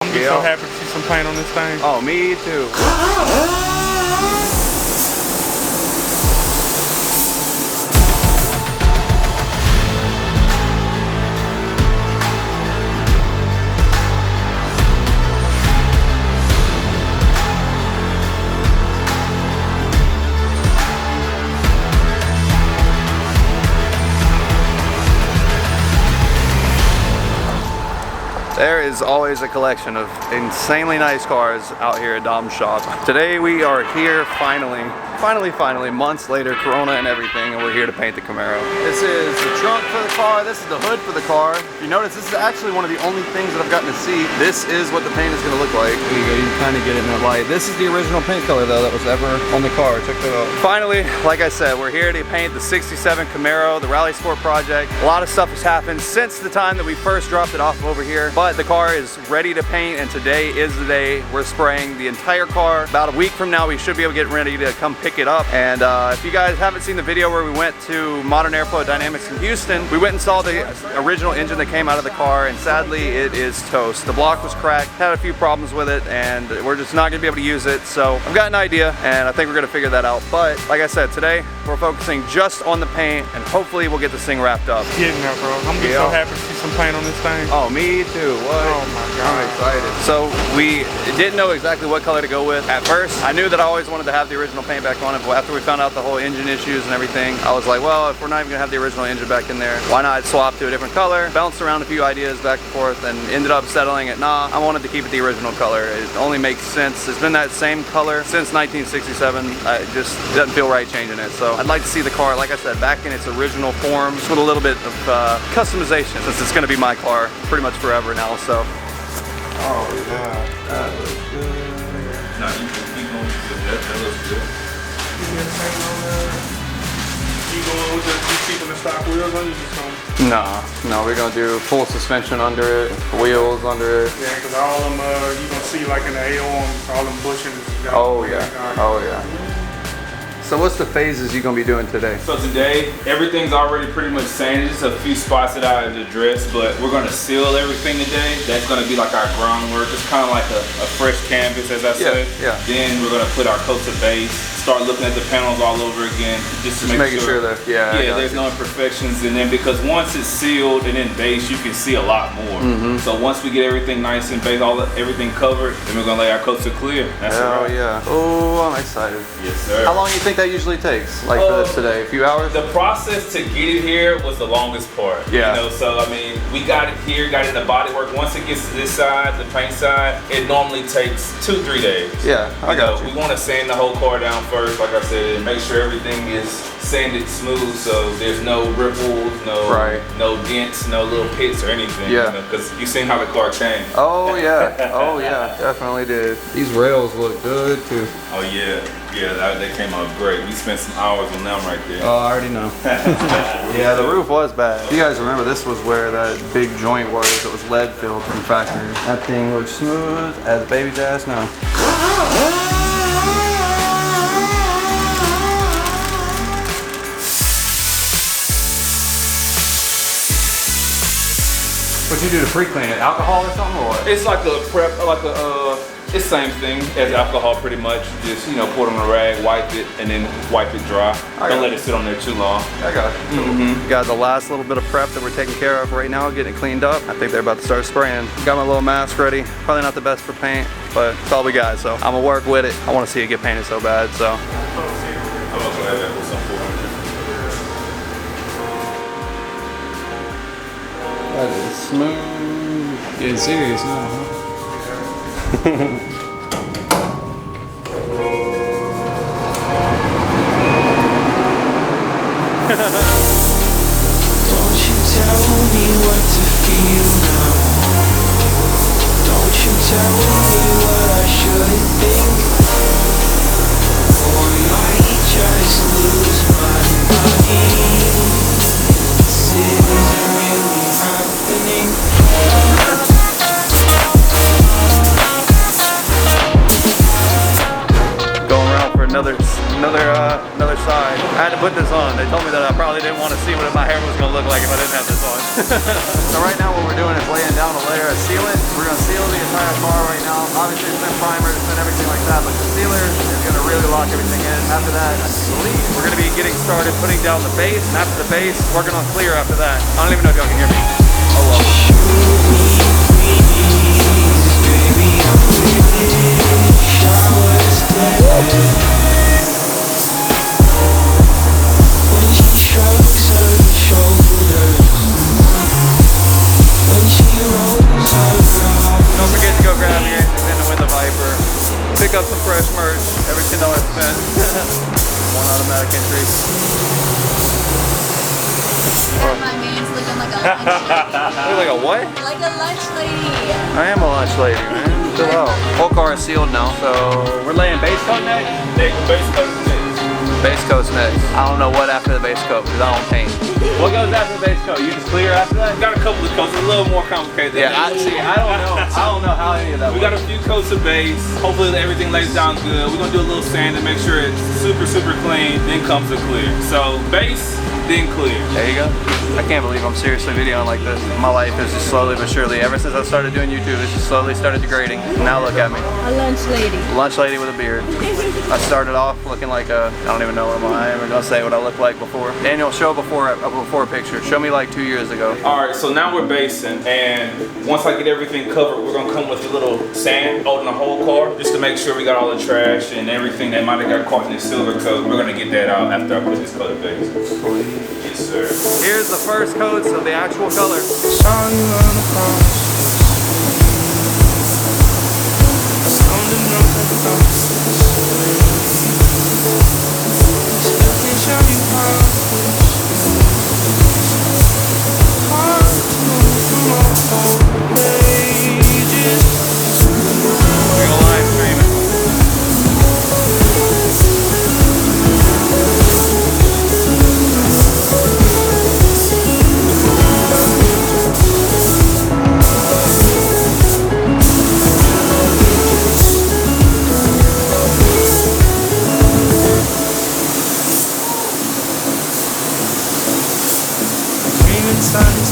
gonna be so happy to see some paint on this thing. Oh, me too. There is always a collection of insanely nice cars out here at Dom's shop. Today we are here finally, months later, Corona and everything, and we're here to paint the Camaro. This is the trunk for the car, this is the hood for the car. If you notice, this is actually one of the only things that I've gotten to see. This is what the paint is gonna look like. There you go, you can kind of get it in the light. This is the original paint color though that was ever on the car, check that out. Finally, like I said, we're here to paint the 67 Camaro, the Rally Sport project. A lot of stuff has happened since the time that we first dropped it off over here, but the car is ready to paint, and today is the day. We're spraying the entire car. About a week from now, we should be able to get ready to come pick it up. And if you guys haven't seen the video where we went to Modern Airflow Dynamics in Houston, we went and saw the original engine that came out of the car, and sadly it is toast. The block was cracked, had a few problems with it, and we're just not gonna be able to use it. So I've got an idea, and I think we're gonna figure that out. But like I said, today we're focusing just on the paint, and hopefully we'll get this thing wrapped up. Getting there, bro. I'm gonna be so happy to see some paint on this thing. Oh, me too. What? Oh my God. I'm excited. So we didn't know exactly what color to go with at first. I knew that I always wanted to have the original paint back on it, but after we found out the whole engine issues and everything, I was like, well, if we're not even gonna have the original engine back in there, why not swap to a different color? Bounced around a few ideas back and forth and ended up settling it. Nah, I wanted to keep it the original color. It only makes sense. It's been that same color since 1967. It just doesn't feel right changing it. So I'd like to see the car, like I said, back in its original form, just with a little bit of customization, since it's gonna be my car pretty much forever now. So. Oh yeah, that looks good. No, you can keep going with that. That looks good. You going with you keeping the stock wheels on? You just gonna? No, we're gonna do full suspension under it, wheels under it. Yeah, because all them you gonna see like in the AOM, all them bushings. Oh yeah, oh yeah. So what's the phases you gonna be doing today? So today, everything's already pretty much sanded. Just a few spots that I had to address, but we're gonna seal everything today. That's gonna be like our groundwork. It's kind of like a fresh canvas, as I said. Yeah. Then we're gonna put our coats of base, start looking at the panels all over again, just to make sure that there's no imperfections. And then because once it's sealed and in base, you can see a lot more. So once we get everything nice and base, everything covered, then we're gonna lay our coats to clear. That's it. Yeah. Oh, I'm excited. Yes, sir. How long do you think that usually takes? Like for this today, a few hours? The process to get it here was the longest part. Yeah. You know, so I mean, we got it here, got it in the bodywork. Once it gets to this side, the paint side, it normally takes 2-3 days. Yeah, I got you. We want to sand the whole car down first, like I said, and make sure everything is sanded smooth, so there's no ripples, no dents, no little pits or anything. Yeah. Because you've seen how the car changed. Oh yeah, oh yeah, definitely did. These rails look good too. Oh yeah. Yeah, they came out great. We spent some hours on them right there. Oh, I already know. Yeah, the roof was bad. You guys remember this was where that big joint was. It was lead filled from factory. That thing looks smooth as baby's ass now. What'd you do to pre-clean it? Alcohol or something, or what? It's like a prep, it's the same thing as alcohol pretty much. Just, you know, pour it on a rag, wipe it, and then wipe it dry. Don't let it sit on there too long. I got it. Got the last little bit of prep that we're taking care of right now, getting it cleaned up. I think they're about to start spraying. Got my little mask ready. Probably not the best for paint, but it's all we got, so I'm gonna work with it. I wanna see it get painted so bad, so. I'm also gonna have that with some 400. That is smooth. Getting serious now, huh? Don't you tell me what to feel now. Don't you tell me what I should think. Or I might just lose my mind. This isn't really happening. Another side. I had to put this on. They told me that I probably didn't want to see what my hair was going to look like if I didn't have this on. So right now what we're doing is laying down a layer of sealant. We're going to seal the entire car Obviously it's been primered, it's been everything like that, but the sealer is gonna really lock everything in. After that, I believe we're gonna be getting started putting down the base, and after the base, working on clear after that. I don't even know if y'all can hear me. Oh well. Don't forget to go grab your Nintendo with the Viper. Pick up some fresh merch. Every $10 spent. One automatic entry. My man's looking like a lunch lady. Look like a what? Like a lunch lady. I am a lunch lady, man. Chill out. Whole car is sealed now, so we're laying base coat next. Base coat next. Base coat's next. I don't know what after the base coat because I don't paint. What goes after the base coat? You just clear after that? We got a couple of coats, a little more complicated than that. I don't know how any of that We got a few coats of base. Hopefully everything lays down good. We're gonna do a little sand to make sure it's super clean. Then comes the clear. So base, then clear. There you go. I can't believe I'm seriously videoing like this. My life is just slowly but surely, ever since I started doing YouTube, it's just slowly started degrading. Now look at me. A lunch lady. Lunch lady with a beard. I started off looking like a, I don't even know what I am gonna say what I looked like before. Daniel, show a before picture. Show me like 2 years ago. Alright, so now we're basing, and once I get everything covered, we're gonna come with a little sand over the whole car, just to make sure we got all the trash and everything that might have got caught in the silver coat. We're gonna get that out after I put this coat of base. Yes, sir. Here's the first coats of the actual color.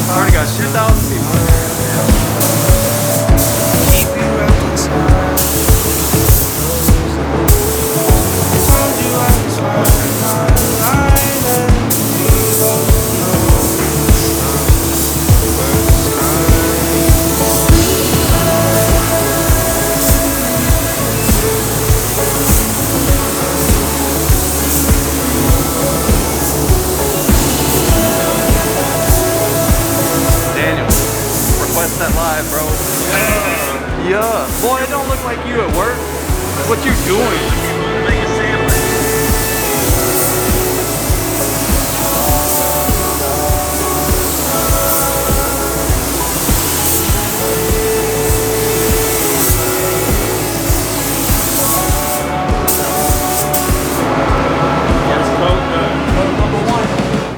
Already got 2,000 people. That live, bro. Yeah. Boy, it don't look like you at work. What you doing? Make a sandwich.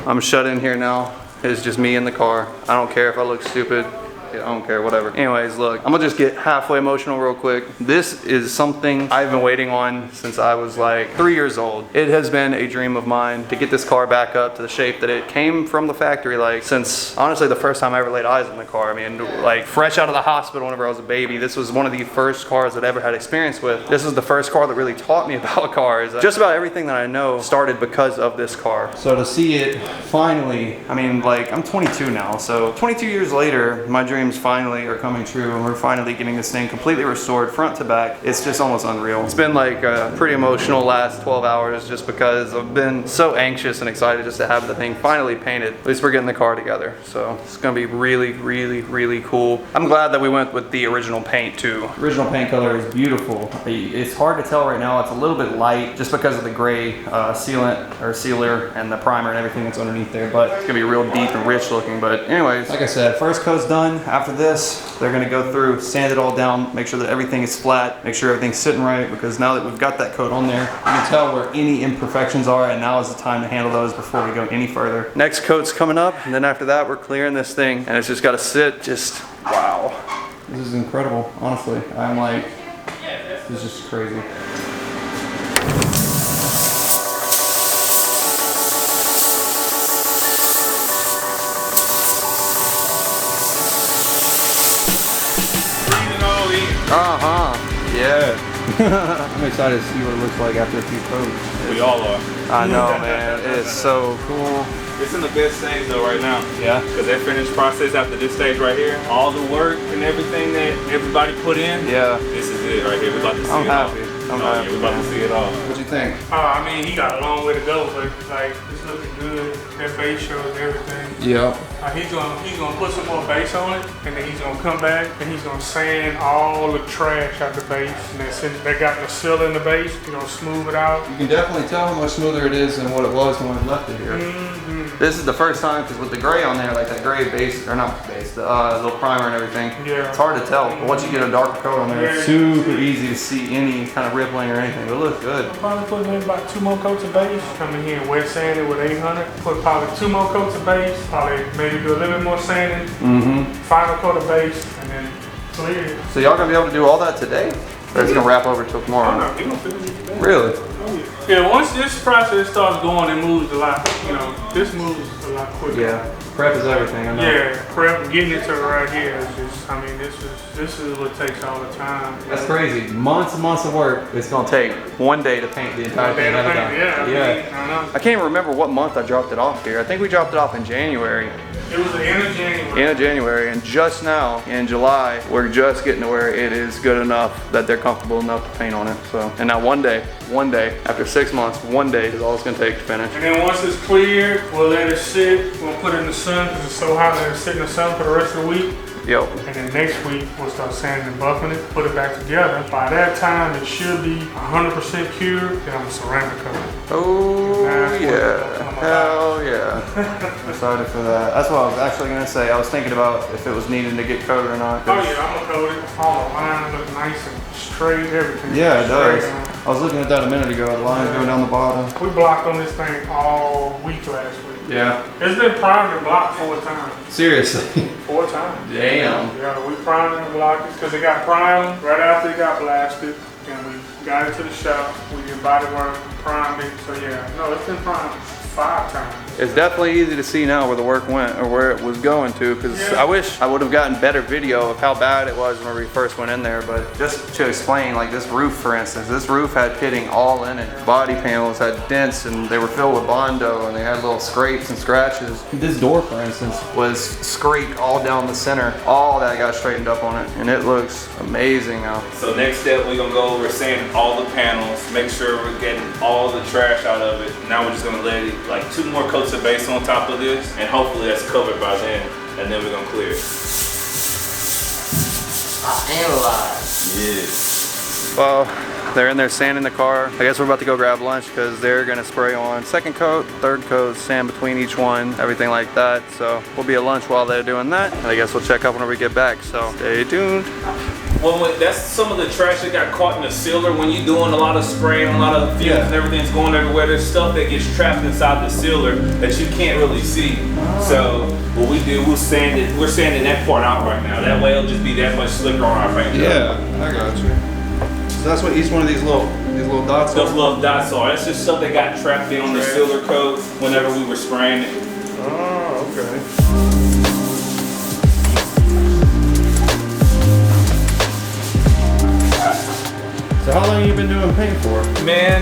I'm shut in here now. It's just me in the car. I don't care if I look stupid. I don't care, whatever. Anyways, look, I'm gonna just get halfway emotional real quick. This is something I've been waiting on since I was like 3 years old. It has been a dream of mine to get this car back up to the shape that it came from the factory, like since honestly the first time I ever laid eyes on the car. I mean, like fresh out of the hospital whenever I was a baby. This was one of the first cars that I ever had experience with. This was the first car that really taught me about cars. Just about everything that I know started because of this car. So to see it finally, I mean, like I'm 22 now, so 22 years later, my dreams finally are coming true and we're finally getting this thing completely restored front to back. It's just almost unreal. It's been like a pretty emotional last 12 hours just because I've been so anxious and excited just to have the thing finally painted. At least we're getting the car together. So it's gonna be really, really, really cool. I'm glad that we went with the original paint too. Original paint color is beautiful. It's hard to tell right now. It's a little bit light just because of the gray sealant or sealer and the primer and everything that's underneath there, but it's gonna be real deep and rich looking. But anyways, like I said, first coat's done. After this, they're gonna go through, sand it all down, make sure that everything is flat, make sure everything's sitting right, because now that we've got that coat on there, you can tell where any imperfections are, and now is the time to handle those before we go any further. Next coat's coming up, and then after that, we're clearing this thing, and it's just gotta sit, just, wow. This is incredible, honestly. I'm like, this is just crazy. Yeah. I'm excited to see what it looks like after a few coats. We all are. I know, man. It is so cool. It's in the best stage though right now. Yeah. Because that finished process after this stage right here, all the work and everything that everybody put in. Yeah. This is it right here. We're about to see I'm it happy. all. I'm happy. Yeah, we're about to see it all. What you think? I mean, he got a long way to go, but like it's looking good. That base shows everything. Yeah. He's gonna put some more base on it, and then he's gonna come back and he's gonna sand all the trash out the base. And that got the seal in the base. He's gonna smooth it out. You can definitely tell how much smoother it is than what it was when we left it here. This is the first time, because with the gray on there, like that gray base, or not base, the little primer and everything, yeah, it's hard to tell. But once you get a darker coat on there, it's super easy to see any kind of rippling or anything. It looks good. I'll probably put maybe about 2 more coats of base. Come in here and wet sand it with 800. Put probably 2 more coats of base. Probably maybe do a little bit more sanding. Final coat of base, and then clear it. So y'all gonna be able to do all that today? Or it's gonna wrap over till tomorrow? Oh, no, we gonna finish it today. Really? Oh, yeah. Yeah, once this process starts going, it moves a lot. You know, this moves a lot quicker. Yeah. Prep is everything, I know. Yeah, prep, getting it to right here is just, I mean, this is what takes all the time. That's crazy. Months and months of work. It's gonna take one day to paint the entire thing. Yeah. I can't even remember what month I dropped it off here. I think we dropped it off in January. It was the end of January. End of January, and just now in July, we're just getting to where it is good enough that they're comfortable enough to paint on it. So, and now one day, after 6 months, one day is all it's gonna take to finish. And then once it's cleared, we'll let it sit. We'll put it in the sun because it's so hot that it'll sit in the sun for the rest of the week. Yep. And then next week, we'll start sanding and buffing it, put it back together. By that time, it should be 100% cured. Then I'm gonna ceramic coat it. Oh yeah, hell yeah. I'm excited for that. That's what I was actually gonna say. I was thinking about if it was needed to get coated or not. Oh yeah, I'm gonna coat it. All the lines look nice and straight, everything. Yeah, it does. Straight. I was looking at that a minute ago. The lines going down the bottom. We blocked on this thing all week last week. Yeah. It's been primed and blocked 4 times. Seriously. 4 times. Damn. Yeah, we primed and blocked it because it got primed right after it got blasted. And we got it to the shop. We did body work, primed it. So yeah, no, it's been primed 5 times. It's definitely easy to see now where the work went or where it was going to, because I wish I would have gotten better video of how bad it was when we first went in there. But just to explain, like this roof, for instance, this roof had pitting all in it. Body panels had dents and they were filled with Bondo and they had little scrapes and scratches. This door, for instance, was scraped all down the center. All that got straightened up on it, and it looks amazing now. So next step, we're gonna go over sanding all the panels, make sure we're getting all the trash out of it. Now we're just gonna let it, like 2 more coats of base on top of this, and hopefully that's covered by then, and then we're gonna clear it. Analyze. Yes. Well, they're in there sanding the car. I guess we're about to go grab lunch because they're gonna spray on 2nd coat, 3rd coat, sand between each one, everything like that. So we'll be at lunch while they're doing that. And I guess we'll check up whenever we get back. So stay tuned. Well, that's some of the trash that got caught in the sealer. When you're doing a lot of spraying, a lot of fumes and everything's going everywhere, there's stuff that gets trapped inside the sealer that you can't really see. So what we do, we're sanding that part out right now. That way it'll just be that much slicker on our paint. Yeah, I got you. So that's what each one of these little dots are? Those little dots are. That's just stuff that got trapped in on the sealer coat whenever we were spraying it. Oh, okay. So how long have you been doing paint for? Man,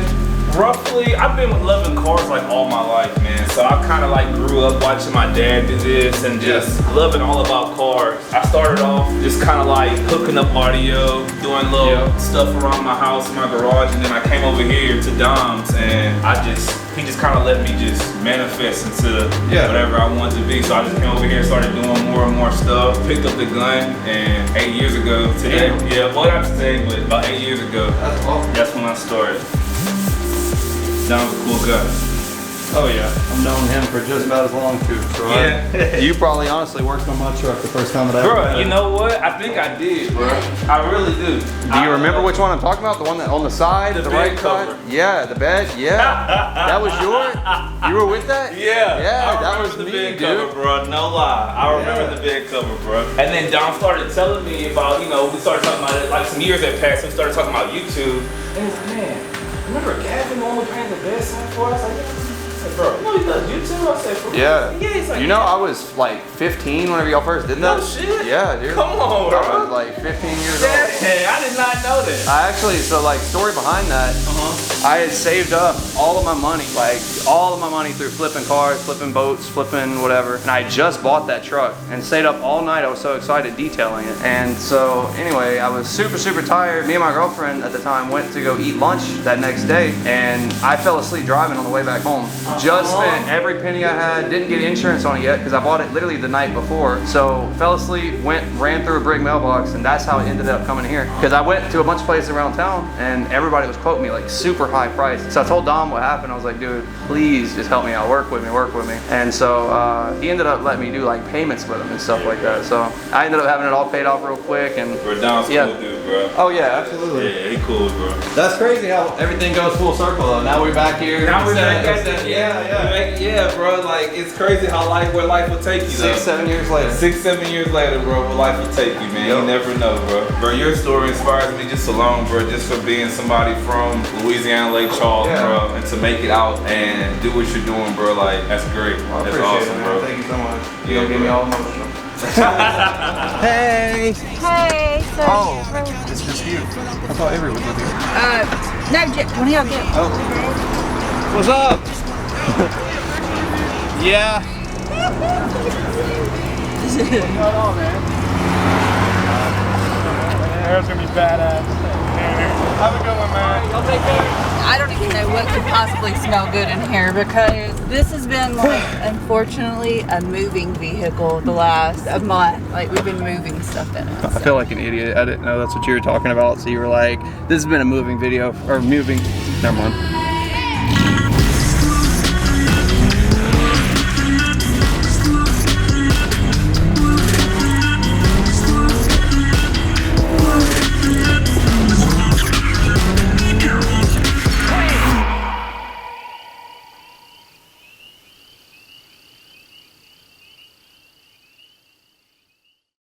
roughly, I've been loving cars like all my life, man. So I kind of like grew up watching my dad do this and just loving all about cars. I started off just kind of like hooking up audio, doing little stuff around my house, my garage, and then I came over here to Dom's and he just kind of let me just manifest into whatever I wanted to be. So I just came over here and started doing more and more stuff. Picked up the gun, and 8 years ago today, well not today, but about 8 years ago, that's when I started. Dom's a cool guy. Oh yeah, I've known him for just about as long too. So you probably honestly worked on my truck the first time that I ever met you him. know what? I think I did, bro. I really do. Do you remember which one I'm talking about? The one that on the side, the right side? Yeah, the bed. Yeah, that was yours. You were with that? Yeah. Yeah, that was the me, bed dude. cover, bro. No lie. I remember the bed cover, bro. And then Dom started telling me about, we started talking about it, like some years had passed, and we started talking about YouTube. And he's like, man, remember Gavin only painted the bed side for us? Like, said, bro, no, he does YouTube. I said, for real? Yeah. Yeah, he's like, you know, I was like 15 whenever y'all first did that. No shit. Yeah, dude. Come on, bro. I was like 15 years old. Yeah, I did not know that. I actually, so like story behind that, I had saved up all of my money, like all of my money through flipping cars, flipping boats, flipping whatever. And I just bought that truck and stayed up all night. I was so excited detailing it. And so anyway, I was super, super tired. Me and my girlfriend at the time went to go eat lunch that next day, and I fell asleep driving on the way back home. Just spent every penny I had, didn't get insurance on it yet because I bought it literally the night before. So fell asleep, ran through a brick mailbox, and that's how it ended up coming here. Because I went to a bunch of places around town and everybody was quoting me like super high price. So I told Dom what happened. I was like, dude, please just help me out, work with me. And so he ended up letting me do like payments with him and stuff like that. So I ended up having it all paid off real quick. And Bro, Dom's cool dude, bro. Oh yeah, absolutely. Yeah, he cool, bro. That's crazy how everything goes full circle though. Now we're back here. Now we're back at yeah, bro. Like it's crazy how where life will take you. 6-7 years later. 6-7 years later, bro, where life will take you, man. You never know, bro. Bro, your story inspires me just alone, bro. Just for being somebody from Louisiana, Lake Charles, bro, and to make it out and do what you're doing, bro. Like that's great. Well, that's awesome, it, man. bro. Thank you so much. You gonna get me all emotional. Hey! Hey, so Oh, it's just you. I thought everyone was here. no, when y'all get Oh. What's up? Yeah. Hair's gonna be badass. Have a good one, man. I don't even know what could possibly smell good in here because this has been like, unfortunately, a moving vehicle the last month. Like we've been moving stuff in it. I feel like an idiot. I didn't know that's what you were talking about. So you were like, this has been a moving video, or moving, never mind.